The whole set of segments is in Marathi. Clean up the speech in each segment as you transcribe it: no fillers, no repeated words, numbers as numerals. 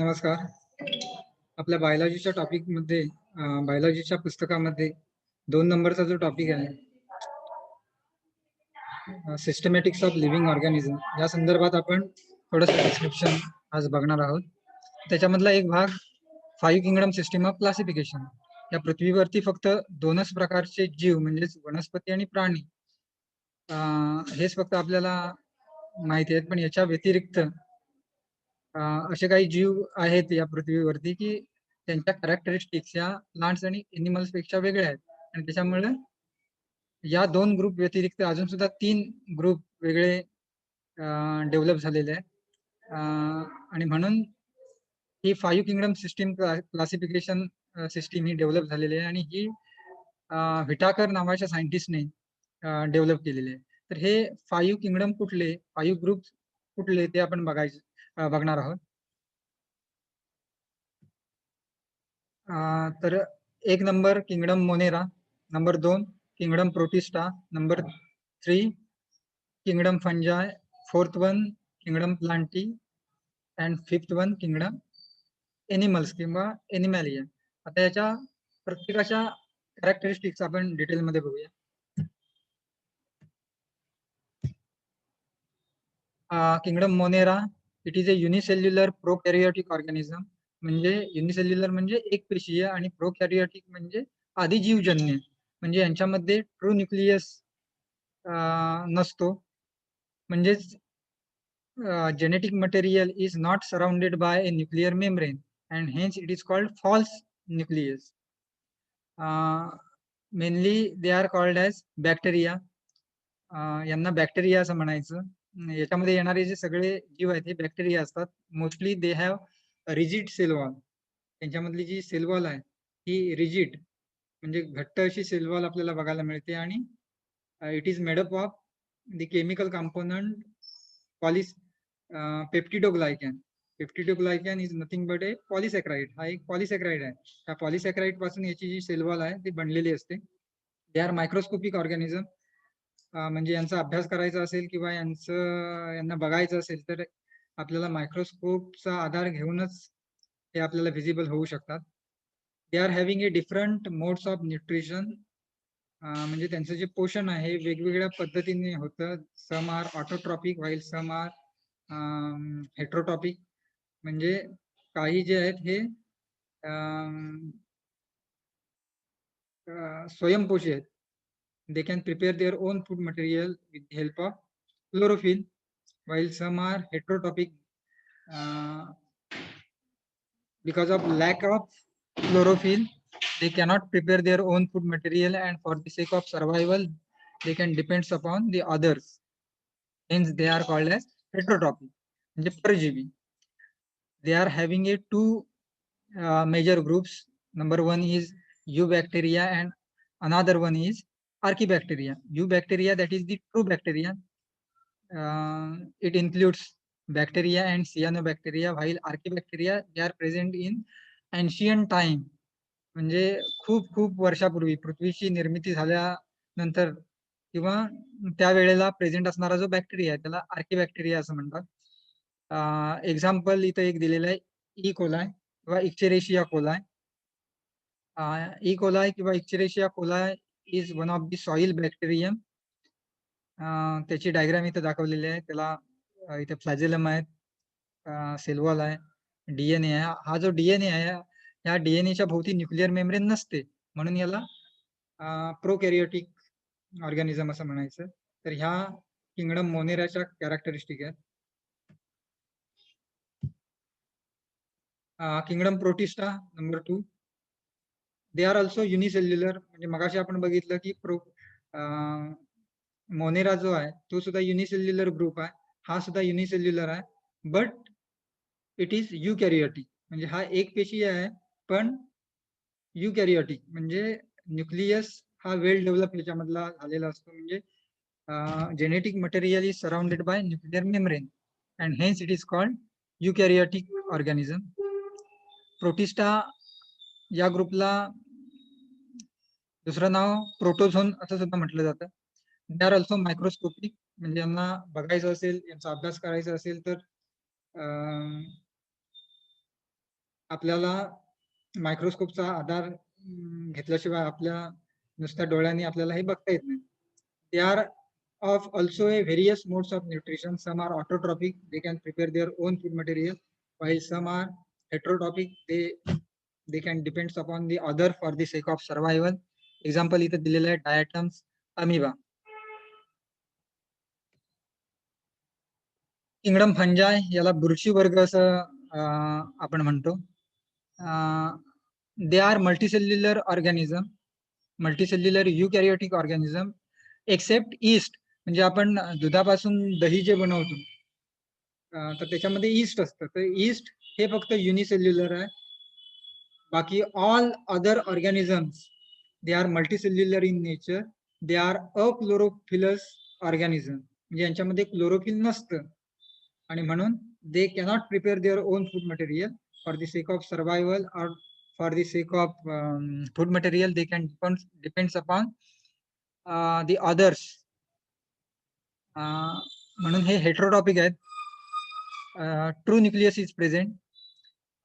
नमस्कार. आपल्या बायोलॉजीच्या टॉपिकमध्ये बायोलॉजीच्या पुस्तकामध्ये 2 नंबरचा जो टॉपिक आहे सिस्टमॅटिक्स ऑफ लिव्हिंग ऑर्गॅनिझम या संदर्भात आपण थोडंसं डिस्क्रिप्शन आज बघणार आहोत. त्याच्यामधला एक भाग 5 किंगडम सिस्टीम ऑफ क्लासिफिकेशन. या पृथ्वीवरती फक्त 2च प्रकारचे जीव म्हणजेच वनस्पती आणि प्राणी हेच फक्त आपल्याला माहिती आहेत, पण याच्या व्यतिरिक्त असे काही जीव आहेत या पृथ्वीवरती की त्यांच्या कॅरेक्टरिस्टिक्स या प्लांट्स आणि एनिमल्स पेक्षा वेगळ्या आहेत आणि त्याच्यामुळे या 2 ग्रुप व्यतिरिक्त अजून सुद्धा 3 ग्रुप वेगळे डेव्हलप झालेले आहेत आणि म्हणून ही 5 किंगडम सिस्टीम क्लासिफिकेशन सिस्टीम ही डेव्हलप झालेली आहे आणि ही व्हिटाकर नावाच्या सायंटिस्टने डेव्हलप केलेली आहे. तर हे 5 किंगडम कुठले, 5 ग्रुप कुठले ते आपण बघणार आहोत. तर 1 number kingdom Monera, number 2 kingdom Protista, number 3 kingdom Fungi, 4th one kingdom Plantae and 5th one kingdom animals किंवा एनिमॅलिया. आता याच्या प्रत्येकाच्या कॅरेक्टरिस्टिक्स आपण डिटेलमध्ये बघूया. Kingdom Monera, it is a unicellular prokaryotic organism. म्हणजे युनिसेल्युलर म्हणजे एक पेशीय आणि प्रोकॅरियोटिक म्हणजे आदिजीवजन्य. म्हणजे यांच्यामध्ये ट्रू न्यूक्लियस नसतो. म्हणजेच genetic material is not surrounded by a nuclear membrane and hence it is called false nucleus. Mainly they are called as bacteria. यांना बॅक्टेरिया असं म्हणायचं. याच्यामध्ये येणारे जे सगळे जीव आहेत हे बॅक्टेरिया असतात. Mostly they have rigid cell wall. त्यांच्यामधली जी सेल वॉल आहे ही रिजिड म्हणजे घट्ट अशी सेल वॉल आपल्याला बघायला मिळते आणि it is made up of the chemical component peptidoglycan. Peptidoglycan is nothing but a polysaccharide. हा एक पॉलिसॅक्राइड आहे. त्या पॉलिसॅक्राइड पासून याची जी सेल वॉल आहे ती बनलेली असते. They are microscopic organism. म्हणजे यांचा अभ्यास करायचा असेल किंवा यांना बघायचं असेल तर आपल्याला मायक्रोस्कोपचा आधार घेऊनच हे आपल्याला व्हिजिबल होऊ शकतात. They are having a different modes of nutrition. म्हणजे त्यांचं जे पोषण आहे वेगवेगळ्या पद्धतीने होतं. Some are autotrophic while some are heterotrophic. म्हणजे काही जे आहेत हे स्वयंपोषी आहेत. They can prepare their own food material with the help of chlorophyll, while some are heterotropic. Because of lack of chlorophyll, they cannot prepare their own food material, and for the sake of survival, they can depend upon the others. Hence, they are called as heterotropic. म्हणजे परजीवी. They are having a two major groups. Number 1 is Eubacteria and another one is Archaebacteria. Eubacteria, that is the true bacteria. It includes bacteria and cyanobacteria, while Archaebacteria, they are present in ancient time. म्हणजे खूप खूप वर्षापूर्वी पृथ्वीची निर्मिती झाल्यानंतर किंवा त्यावेळेला प्रेझेंट असणारा जो बॅक्टेरिया आहे त्याला आर्किबॅक्टेरिया असं म्हणतात. एक्झाम्पल इथं एक दिलेलं आहे ई कोलाय किंवा इक्चेरेशिया कोलाय. ई कोलाय किंवा Escherichia coli is one of the soil bacterium. त्याची डायग्राम इथे दाखवलेली आहे. त्याला इथे फ्लॅजेलम आहेत, सेलवॉल आहे, डीएनए आहे. हा जो डीएनए आहे या डीएनएच्या भोवती न्यूक्लिअर मेम्ब्रेन नसते म्हणून याला प्रोकॅरियोटिक ऑर्गॅनिझम असं म्हणायचं. तर ह्या किंगडम मोनेराच्या कॅरेक्टरिस्टिक आहेत. Kingdom Protista number 2. They are also unicellular. म्हणजे मगाशी आपण बघितलं की मोनेरा जो आहे तो सुद्धा युनिसेल्युलर ग्रुप आहे. हा सुद्धा युनिसेल्युलर आहे, बट इट इज युकॅरियोटिक. म्हणजे हा एक पेशी आहे पण युकॅरियोटिक म्हणजे न्यूक्लियस हा वेल डेव्हलप याच्यामधला झालेला असतो. म्हणजे genetic material is surrounded by nuclear membrane and hence it is called eukaryotic organism. Protista या ग्रुपला दुसरं नाव प्रोटोझोन असं सुद्धा म्हटलं जातं. They are also microscopic. म्हणजे यांना बघायचं असेल, यांचा अभ्यास करायचा असेल तर आपल्याला मायक्रोस्कोपचा आधार घेतल्याशिवाय आपल्या नुसत्या डोळ्यांनी आपल्याला हे बघता येत नाही. They are of also a various modes of nutrition. Some are autotrophic, they can prepare their own food material, while some are heterotrophic, they can depend upon the other for the sake of survival. Example इथे दिलेलं आहे diatoms, amoeba. किंगडम फंजाय याला बुरशी वर्ग असं आपण म्हणतो. They are multicellular organism, multicellular eukaryotic organism except yeast. म्हणजे आपण दुधापासून दही जे बनवतो तर त्याच्यामध्ये ईस्ट असतं. तर ईस्ट हे फक्त युनिसेल्युलर आहे. बाकी all other organisms they are multicellular in nature. They are achlorophyllous organism, म्हणजे यांच्यामध्ये क्लोरोफिल नसतं आणि म्हणून they cannot prepare their own food material for the sake of survival or for the sake of food material. They can depends upon the others. म्हणून हे हेट्रोटॉपिक आहेत. True nucleus is present.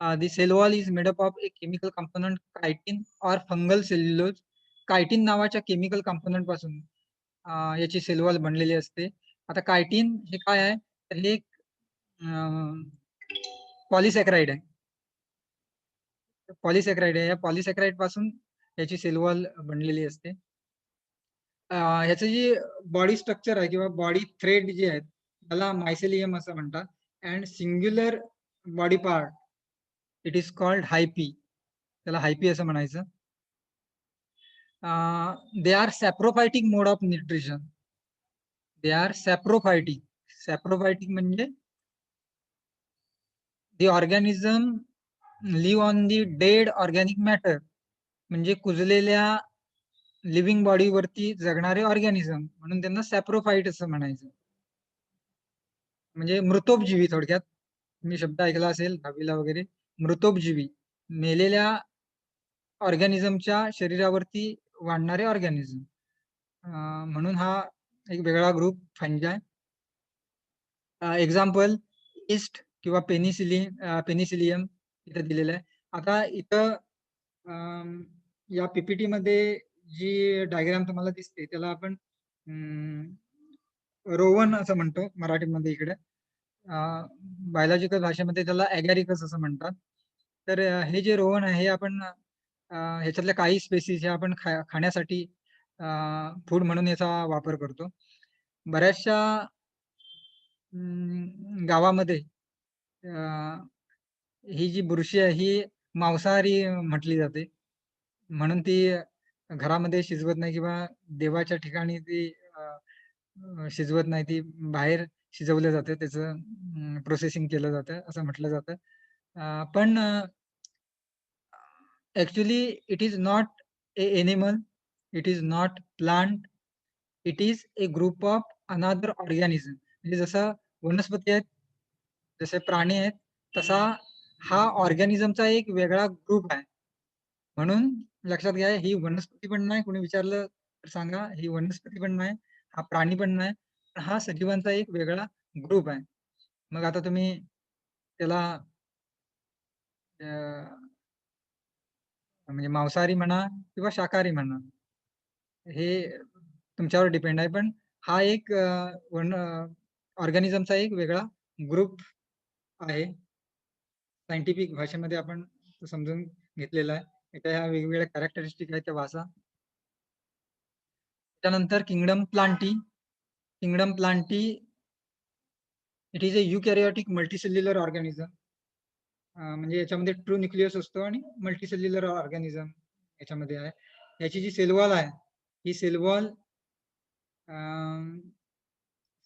The cell wall is made up of a chemical component chitin or fungal cellulose. Chitin नावाच्या केमिकल कंपोनंट पासून याची सेल वॉल बनलेली असते. आता कायटिन हे काय आहे, तर हे एक पॉलिसॅकराइड आहे. पॉलिसॅकराइड आहे. या पॉलिसॅकराइड पासून याची सेल वॉल बनलेली असते. ह्याचं जी बॉडी स्ट्रक्चर आहे किंवा बॉडी थ्रेड जे आहेत त्याला मायसेलियम असं म्हणतात. And singular body part it is called hyphae. त्याला हायपी असं म्हणायचं. They are saprophytic mode of nutrition. They are saprophytic. Saprophytic म्हणजे the organism live on the dead organic matter, म्हणजे कुजलेल्या लिव्हिंग बॉडीवरती जगणारे ऑर्गॅनिझम, म्हणून त्यांना सॅप्रोफाइट असं म्हणायचं. म्हणजे मृतोपजीवी. थोडक्यात मी शब्द ऐकला असेल 10वीला वगैरे. मृतोपजीवी, मेलेल्या ऑर्गॅनिझमच्या शरीरावरती वाढणारे ऑर्गॅनिझम, म्हणून हा एक वेगळा ग्रुप फंजाय. एक्झाम्पल ईस्ट किंवा पेनिसिलियम इथं दिलेलं आहे. आता इथं या पीपीटी मध्ये जी डायग्राम तुम्हाला दिसते त्याला आपण रोवन असं म्हणतो मराठीमध्ये. इकडे बायोलॉजिकल भाषेमध्ये त्याला ॲगॅरिकस असं म्हणतात. तर हे जे रोवन आहे हे आपण ह्याच्यातल्या काही स्पेसीज ह्या आपण खाण्यासाठी फूड म्हणून याचा वापर करतो. बऱ्याचशा गावामध्ये ही जी बुरशी आहे ही मांसाहारी म्हटली जाते, म्हणून ती घरामध्ये शिजवत नाही किंवा देवाच्या ठिकाणी ती शिजवत नाही. ती बाहेर शिजवलं जातं, त्याचं प्रोसेसिंग केलं जातं असं म्हटलं जातं. पण actually it is not a animal, it is not plant, it is a group of another organism. म्हणजे जसं वनस्पती आहेत, जसे प्राणी आहेत, तसा हा ऑर्गॅनिझमचा एक वेगळा ग्रुप आहे. म्हणून लक्षात घ्या, ही वनस्पती पण नाही. कोणी विचारलं तर सांगा ही वनस्पती पण नाही, हा प्राणी पण नाही, पण हा सजीवांचा एक वेगळा ग्रुप आहे. मग आता तुम्ही त्याला म्हणजे मांसाहारी म्हणा किंवा शाकाहारी म्हणा, हे तुमच्यावर डिपेंड आहे. पण हा एक ऑर्गॅनिझमचा एक वेगळा ग्रुप आहे. सायंटिफिक भाषेमध्ये आपण समजून घेतलेला आहे. याच्या ह्या वेगवेगळ्या कॅरेक्टरिस्टिक आहेत त्या वाचा. त्यानंतर kingdom Plantae. Kingdom Plantae it is a eukaryotic multicellular organism. म्हणजे याच्यामध्ये ट्रू न्यूक्लियस असतो आणि मल्टीसेल्युलर ऑर्गॅनिझम याच्यामध्ये आहे. याची जी सेलवॉल आहे ही सेलवॉल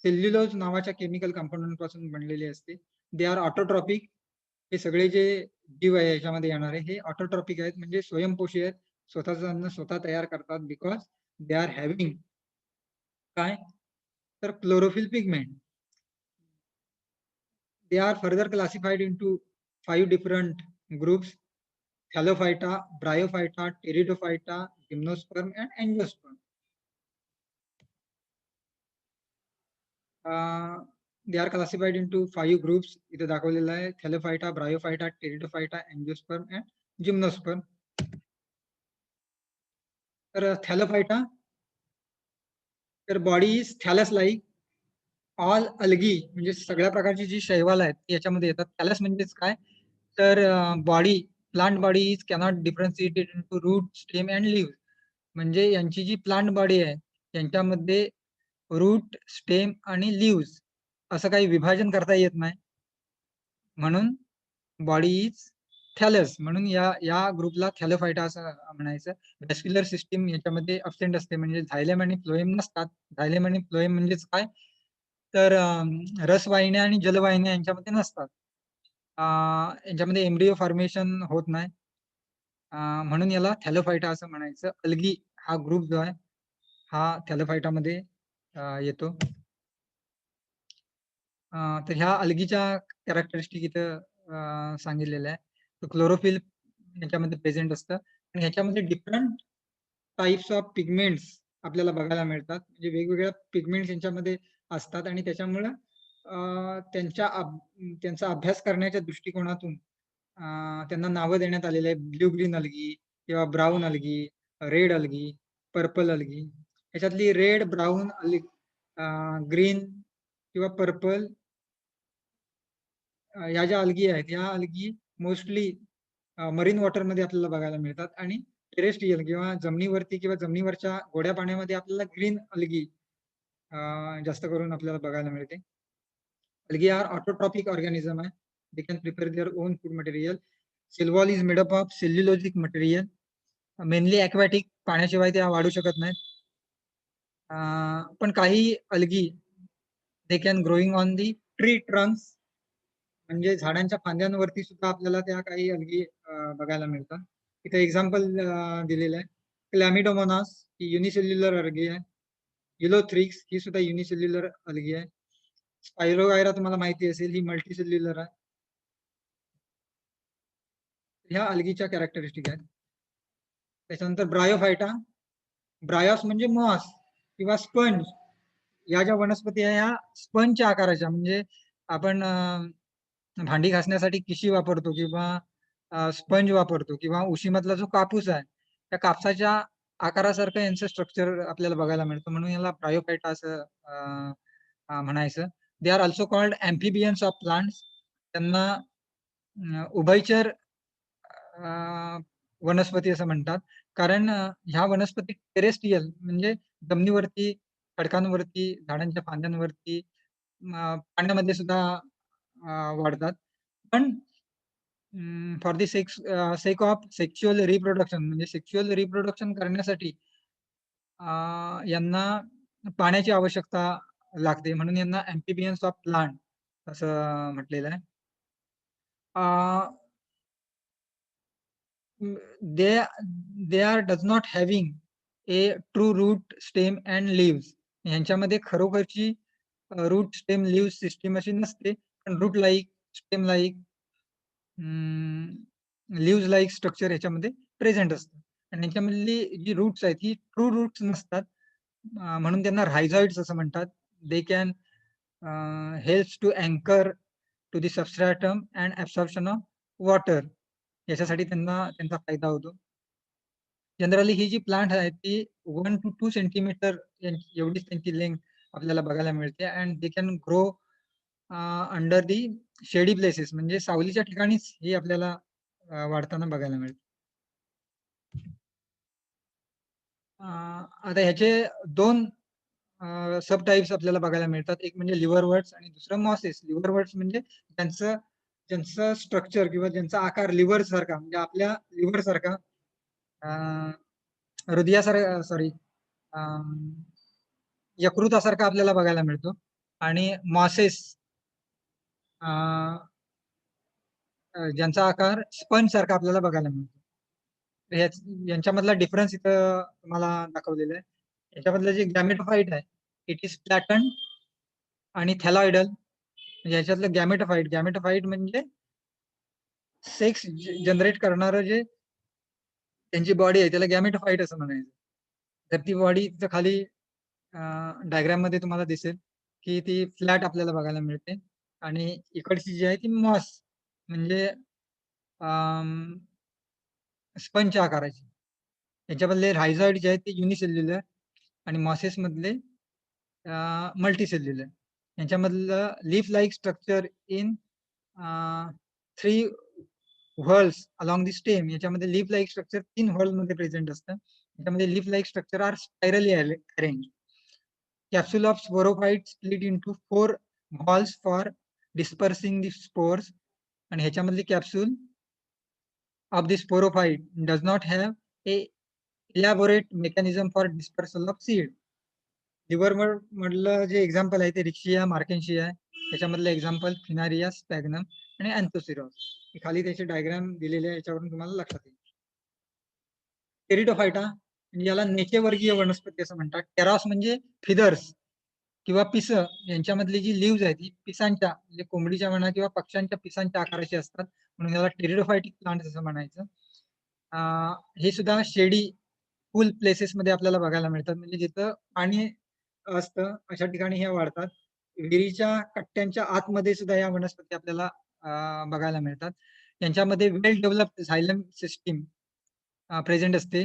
सेल्युलोज नावाच्या केमिकल कंपोनंट पासून बनलेली असते. They are autotrophic. हे सगळे जे जीव आहे याच्यामध्ये येणारे हे ऑटोट्रॉपिक आहेत, म्हणजे स्वयंपोषी आहेत, स्वतःचं अन्न स्वतः तयार करतात. बिकॉज दे आर हॅव्हिंग काय, तर chlorophyll pigment. They are further classified into 5 different groups: Thallophyta, Bryophyta, Pteridophyta, Gymnosperm and Angiosperm. They are classified into 5 groups. इथे दाखवलेलं आहे Thallophyta, Bryophyta, Pteridophyta, angiosperm and gymnosperm. तर थॅलोफायटा, तर body is thallus like. All algae म्हणजे सगळ्या प्रकारची जी शैवाल आहेत ती याच्यामध्ये येतात. थॅलस म्हणजेच काय, तर body, plant body is cannot differentiated into root, stem and leave. म्हणजे यांची जी प्लांट बॉडी आहे यांच्यामध्ये रूट, स्टेम आणि लीव्स असं काही विभाजन करता येत नाही. म्हणून बॉडी इज थॅलस, म्हणून या ग्रुपला थॅलोफायटा असं म्हणायचं. व्हॅस्क्युलर सिस्टीम याच्यामध्ये अब्सेंट असते, म्हणजे झायलेम आणि फ्लोएम नसतात. झायलेम आणि फ्लोएम म्हणजेच काय, तर रसवाहिन्या आणि जलवाहिन्या यांच्यामध्ये नसतात. यांच्यामध्ये एम्ब्रियो फॉर्मेशन होत नाही. म्हणून याला थॅलोफायटा असं म्हणायचं. अल्गी हा ग्रुप जो आहे हा थॅलोफायटामध्ये येतो. तर ह्या अल्गीच्या कॅरेक्टरिस्टिक इथं सांगितलेल्या आहे. क्लोरोफिल याच्यामध्ये प्रेझेंट असतं आणि ह्याच्यामध्ये डिफरंट टाइप्स ऑफ पिगमेंट्स आपल्याला बघायला मिळतात. म्हणजे वेगवेगळ्या पिगमेंट्स यांच्यामध्ये असतात आणि त्याच्यामुळं त्यांचा अभ्यास करण्याच्या दृष्टिकोनातून त्यांना नावं देण्यात आलेले आहे. ब्ल्यू ग्रीन अल्गी किंवा brown algae, red algae, purple algae. ह्याच्यातली रेड, ब्राऊन, ग्रीन किंवा पर्पल या ज्या अल्गी आहेत या अल्गी मोस्टली मरीन वॉटर मध्ये आपल्याला बघायला मिळतात आणि टेरेस्ट्रियल किंवा जमिनीवरती किंवा जमिनीवरच्या गोड्या पाण्यामध्ये आपल्याला ग्रीन अल्गी जास्त करून आपल्याला बघायला मिळते. अल्गी आर ऑटोट्रॉपिक ऑर्गॅनिझम आहे. They can prepare their own food material. Cell wall is made up of cellulosic material. Mainly aquatic, पाण्याशिवाय त्या वाढू शकत नाहीत. पण काही algae they can growing on the tree trunks, म्हणजे झाडांच्या फांद्यांवरती सुद्धा आपल्याला त्या काही अल्गी बघायला मिळतात. इथे एक्झाम्पल दिलेलं आहे. क्लॅमिडोमोनास ही युनिसेल्युलर अल्गी आहे. युलोथ्रिक्स ही सुद्धा युनिसेल्युलर अल्गी आहे. स्पायरोगायरा तुम्हाला माहिती असेल ही मल्टीसेल्युलर आहे. ह्या अल्गीच्या कॅरेक्टरिस्टिक आहेत. त्याच्यानंतर ब्रायोफायटा. ब्रायोस म्हणजे मॉस किंवा स्पंज. या ज्या वनस्पती आहे ह्या स्पंजच्या आकाराच्या, म्हणजे आपण भांडी घासण्यासाठी किशी वापरतो किंवा स्पंज वापरतो किंवा उशीमधला जो कापूस आहे त्या कापसाच्या आकारासारखं यांचं स्ट्रक्चर आपल्याला बघायला मिळतं. म्हणून याला ब्रायोफायटा असं म्हणायचं. They are also called अँफिबियन्स of plants. त्यांना उभयचर वनस्पती असं म्हणतात, कारण ह्या वनस्पती टेरेस्ट्रियल म्हणजे जमिनीवरती, खडकांवरती, झाडांच्या फांद्यांवरती, पाण्यामध्ये सुद्धा वाढतात. पण for the sake of sexual reproduction, म्हणजे सेक्शुअल रिप्रोडक्शन करण्यासाठी यांना पाण्याची आवश्यकता लागते, म्हणून यांना अँफिबियन्स ऑफ प्लांट असं म्हटलेलं आहे. they are does not having a true root, stem and leaves. यांच्यामध्ये खरोखरची रूट, स्टेम, लीव्ह सिस्टीम अशी नसते, पण root like, stem like, leave like structure याच्यामध्ये प्रेझेंट असतं. आणि याच्यामधली जी रूट्स आहेत ही ट्रू रूट्स नसतात, म्हणून त्यांना रायझॉइड्स असं म्हणतात. दे कॅन हेल्प्स टू अँकर to the substratum and absorption of water. याच्यासाठी त्यांचा फायदा होतो. जनरली ही जी प्लांट आहे ती 1 to 2 सेंटीमीटर एवढीच त्यांची लेंथ आपल्याला बघायला मिळते. And they can grow under the शेडी प्लेसेस, म्हणजे सावलीच्या ठिकाणीच ही आपल्याला वाढताना बघायला मिळते. आता ह्याचे 2 सब टाइप्स आपल्याला बघायला मिळतात. एक म्हणजे लिव्हरवर्ट्स आणि दुसरं मॉसेस. लिव्हरवर्ट्स म्हणजे ज्यांचं स्ट्रक्चर किंवा ज्यांचा आकार लिव्हर सारखा, म्हणजे आपल्या लिव्हर सारखा, हृदयासारखा, सॉरी, यकृतासारखा आपल्याला बघायला मिळतो. आणि मॉसेस ज्यांचा आकार स्पंज सारखा आपल्याला बघायला मिळतो. यांच्यामधला डिफरन्स इथं तुम्हाला दाखवलेला आहे. याच्यामधलं जे गॅमेटोफाइट आहे इट इज फ्लॅटन आणि थॅलॉइडल. म्हणजे याच्यातलं गॅमेटोफाइट म्हणजे सेक्स जनरेट करणारं जे त्यांची बॉडी आहे त्याला गॅमेटोफाइट असं म्हणायचं. तर ती बॉडी तिथं खाली डायग्राम मध्ये तुम्हाला दिसेल. की ती फ्लॅट आपल्याला बघायला मिळते आणि इकडची जी आहे ती मॉस म्हणजे स्पंज आकाराची. याच्यामधले रायझॉइड जे आहेत ते युनिसेल्युलर आणि मॉसेस मधले मल्टीसेल्युलर. यांच्यामधलं leaf like structure in 3 whorls along the stem. याच्यामध्ये लीफ लाईक स्ट्रक्चर 3 व्हर्ल मध्ये प्रेझेंट असतं. याच्यामध्ये leaf like structure are spirally arrange. Capsule of sporophyte split into 4 balls for dispersing the spores. आणि ह्याच्यामधली capsule of the sporophyte does not have a elaborate mechanism for dispersal of seed. Liver मधलं जे एक्झाम्पल आहे ते रिक्शिया मार्केन्शिया आहे. त्याच्यामधलं एक्झाम्पल फिनारिया स्पॅग्नम आणि अँथोसिरॉस. खाली त्याचे डायग्राम दिलेले आहे, याच्यावरून तुम्हाला लक्षात येईल. टेरिडोफायटा म्हणजे याला नेचेवर्गीय वनस्पती असं म्हणतात. टेरॉस म्हणजे फिदर्स किंवा पिस. यांच्यामधली जी लिव्ज आहे ती पिसांच्या म्हणजे कोंबडीच्या म्हणा किंवा पक्ष्यांच्या पिसांच्या आकाराची असतात, म्हणून याला टेरिडोफायटिक प्लांट असं म्हणायचं. हे सुद्धा शेडी कूल प्लेसेस मध्ये आपल्याला बघायला मिळतात, म्हणजे जिथं पाणी असतं अशा ठिकाणी ह्या वाढतात. विहिरीच्या कट्ट्यांच्या आतमध्ये सुद्धा या वनस्पती आपल्याला बघायला मिळतात. यांच्यामध्ये वेल डेव्हलप्ड झायलम सिस्टीम प्रेझेंट असते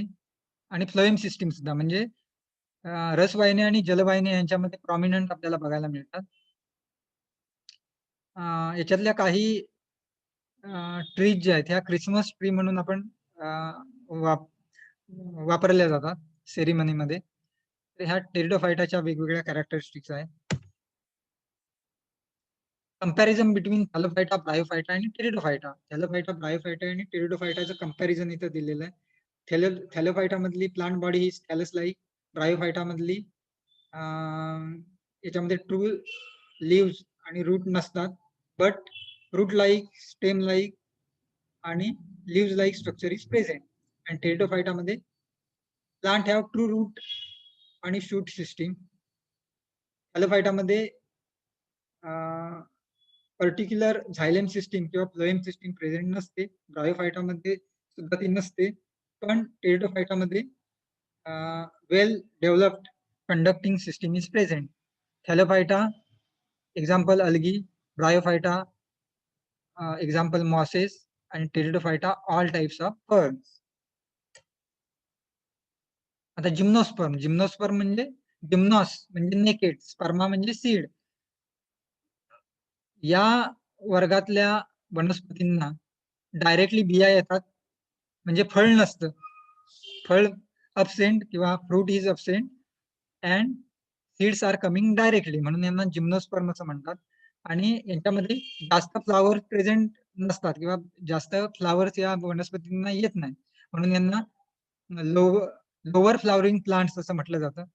आणि फ्लोएम सिस्टीम सुद्धा, म्हणजे रसवाहिनी आणि जलवाहिनी यांच्यामध्ये प्रॉमिनंट आपल्याला बघायला मिळतात. याच्यातल्या काही ट्रीज ज्या आहेत ह्या क्रिसमस ट्री म्हणून आपण वापरल्या जातात सेरिमनीमध्ये. ह्या टेरिडोफायटाच्या वेगवेगळ्या कॅरेक्टरिस्टिक्स आहेत. कंपॅरिझन बिटवीन थॅलोफायटा, ब्रायोफायटा आणि टेरिडोफायटा. थॅलोफायटा, ब्रायोफायटा आणि टेरिडोफायटाचं कंपॅरिझन इथं दिलेलं आहे. थॅलोफायटा मधली प्लांट बॉडी ही स्कॅलस लाईक. ब्रायोफायटा मधली याच्यामध्ये ट्रू लिव्स आणि रूट नसतात, but root like, stem like आणि leaves like structure is present. आणि टेरिडोफायटा मध्ये प्लांट हॅव ट्रू रूट आणि शूट सिस्टीम. थॅलोफायटा मध्ये पर्टिक्युलर झायलेम सिस्टीम किंवा फ्लोएम सिस्टीम प्रेझेंट नसते. ब्रायोफायटा मध्ये सुद्धा ती नसते, पण टेरिडोफायटा मध्ये well developed conducting system is present. Thallophyta example algae, Bryophyta example mosses आणि Pteridophyta all types of ferns. आता जिम्नोस्पर्म. जिम्नोस्पर्म म्हणजे जिम्नॉस म्हणजे नेकेड, स्पर्मा म्हणजे सीड. या वर्गातल्या वनस्पतींना डायरेक्टली बिया येतात, म्हणजे फळ नसतं. फळ अबसेंट किंवा fruit is absent and seeds are coming directly, म्हणून यांना जिम्नोस्पर्म असं म्हणतात. आणि यांच्यामध्ये जास्त फ्लावर प्रेझेंट नसतात किंवा जास्त फ्लावर्स या वनस्पतींना येत नाही, म्हणून यांना लोअर फ्लावरिंग प्लांट्स असं म्हटलं जातं.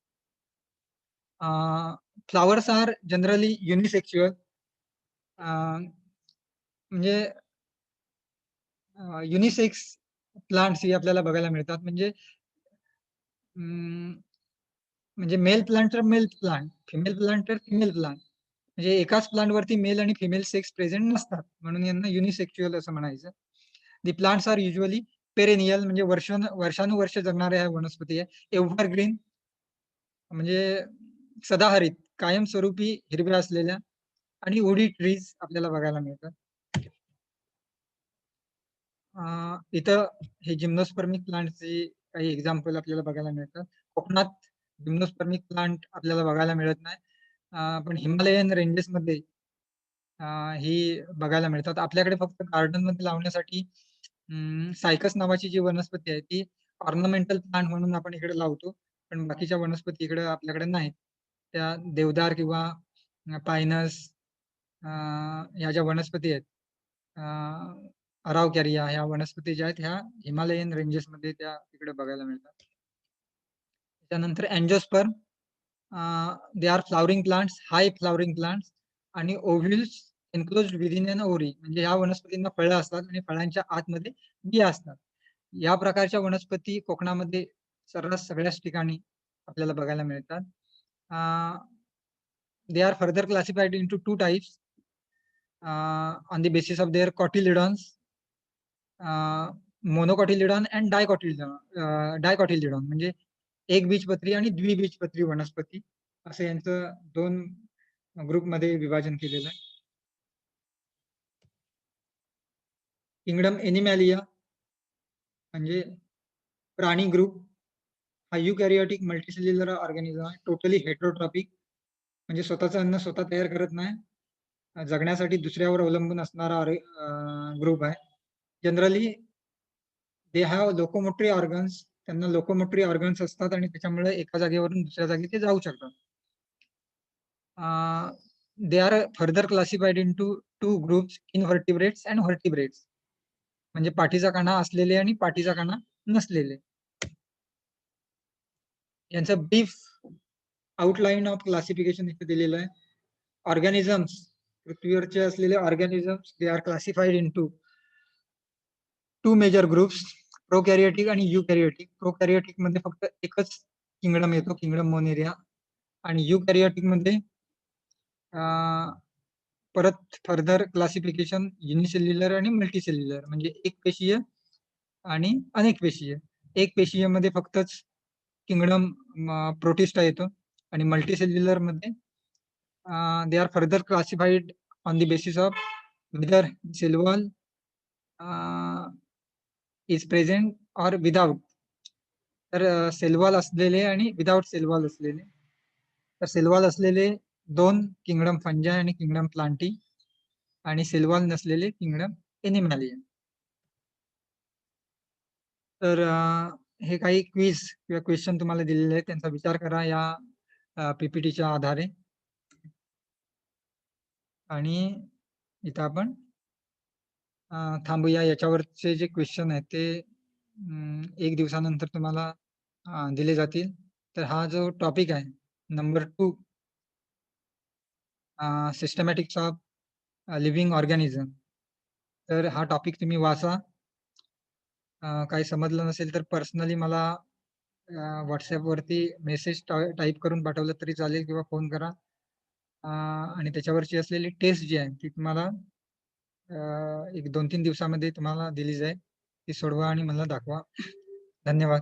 फ्लावर्स आर जनरली युनिसेक्च्युअल, म्हणजे युनिसेक्स प्लांट्स ही आपल्याला बघायला मिळतात. म्हणजे मेल प्लांट तर मेल प्लांट, फिमेल प्लांट तर फिमेल प्लांट, म्हणजे एकाच प्लांट वरती मेल आणि फिमेल सेक्स प्रेझेंट नसतात, म्हणून यांना युनिसेक्च्युअल असं म्हणायचं. The plants are usually perennial, म्हणजे वर्षानुवर्ष जगणाऱ्या वनस्पती आहे. एव्हरग्रीन म्हणजे सदाहरित, कायमस्वरूपी हिरव्या असलेल्या. आणि वुडी ट्रीज आपल्याला बघायला मिळतात. इथं हे जिम्नोस्पर्मिक प्लांटचे काही एक्झाम्पल आपल्याला बघायला मिळतात. कोकणात जिम्नोस्पर्मिक प्लांट आपल्याला बघायला मिळत नाही, पण हिमालयन रेंजेस मध्ये ही बघायला मिळतात. आपल्याकडे फक्त गार्डन मध्ये लावण्यासाठी सायकस नावाची जी वनस्पती आहे ती ऑर्नामेंटल प्लांट म्हणून आपण इकडे लावतो, पण बाकीच्या वनस्पती इकडे आपल्याकडे नाहीत. त्या देवदार किंवा पायनस ह्या ज्या वनस्पती आहेत, अरावकॅरिया ह्या वनस्पती ज्या आहेत ह्या हिमालयन रेंजेस मध्ये त्या तिकडे बघायला मिळतात. त्यानंतर angiosperm, they are flowering plants, high flowering plants आणि ओव्ह्युल्स एन्क्लोज्ड विदिन एन ओव्हरी, म्हणजे ह्या वनस्पतींना फळं असतात आणि फळांच्या आतमध्ये बिया असतात. या प्रकारच्या वनस्पती कोकणामध्ये सर्रास सगळ्याच ठिकाणी आपल्याला बघायला मिळतात. They are further classified into 2 types on the basis of their cotyledons, monocotyledon and dicotyledon, म्हणजे एक बीजपत्री आणि द्विबीजपत्री वनस्पती, असं यांचं दोन ग्रुपमध्ये विभाजन केलेलं आहे. किंगडम एनिमॅलिया म्हणजे प्राणी ग्रुप हा युकॅरियोटिक मल्टीसेल्युलर ऑर्गॅनिझम आहे, टोटली हेट्रोट्रॉपिक, म्हणजे स्वतःचं अन्न स्वतः तयार करत नाही, जगण्यासाठी दुसऱ्यावर अवलंबून असणारा ग्रुप आहे. Generally they have locomotory organs, त्यांना लोकोमोटरी ऑर्गन्स असतात आणि त्याच्यामुळे एका जागेवरून दुसऱ्या जागी ते जाऊ शकतात. They are further classified into two groups, invertebrates and vertebrates, म्हणजे पाठीचा कणा असलेले आणि पाठीचा कणा नसलेले. यांचं ब्रीफ आउटलाईन ऑफ क्लासिफिकेशन इथे दिलेलं आहे. ऑर्गॅनिझम्स, पृथ्वीवरचे असलेले organisms, they are classified into two major groups, prokaryotic आणि युकॅरियोटिक. प्रोकॅरियोटिक मध्ये फक्त एकच किंगडम येतो, किंगडम मोनेरिया, आणि युकॅरियोटिक मध्ये परत फर्दर क्लासिफिकेशन युनिसेल्युलर आणि मल्टीसेल्युलर, म्हणजे एक पेशीय आणि अनेक पेशीय. एक पेशीय मध्ये फक्तच किंगडम प्रोटिस्टा येतो, आणि मल्टीसेल्युलर मध्ये दे are further classified on the basis of whether cell wall is present or without. तर सेल वॉल असलेले आणि विदाउट सेल वॉल असलेले. तर सेल वॉल असलेले 2 किंगडम फंजाय आणि किंगडम प्लांटी, आणि सेल वॉल नसलेले किंगडम एनिमॅलिया. तर हे काही क्विज किंवा क्वेश्चन तुम्हाला दिलेले आहेत, त्यांचा विचार करा या पीपीटीच्या आधारे. आणि इथं आपण थांबूया. याच्यावरचे जे क्वेश्चन आहेत ते 1 दिवसानंतर तुम्हाला दिले जातील. तर हा जो टॉपिक आहे नंबर 2, सिस्टमॅटिक्स ऑफ लिव्हिंग ऑर्गॅनिझम, तर हा टॉपिक तुम्ही वाचा. काही समजलं नसेल तर पर्सनली मला व्हॉट्सॲपवरती मेसेज टाईप करून पाठवलं तरी चालेल, किंवा फोन करा. आणि त्याच्यावरची असलेली टेस्ट जी आहे ती तुम्हाला 1-2-3 दिवसामध्ये तुम्हाला दिली जाईल. ती सोडवा आणि मला दाखवा. धन्यवाद.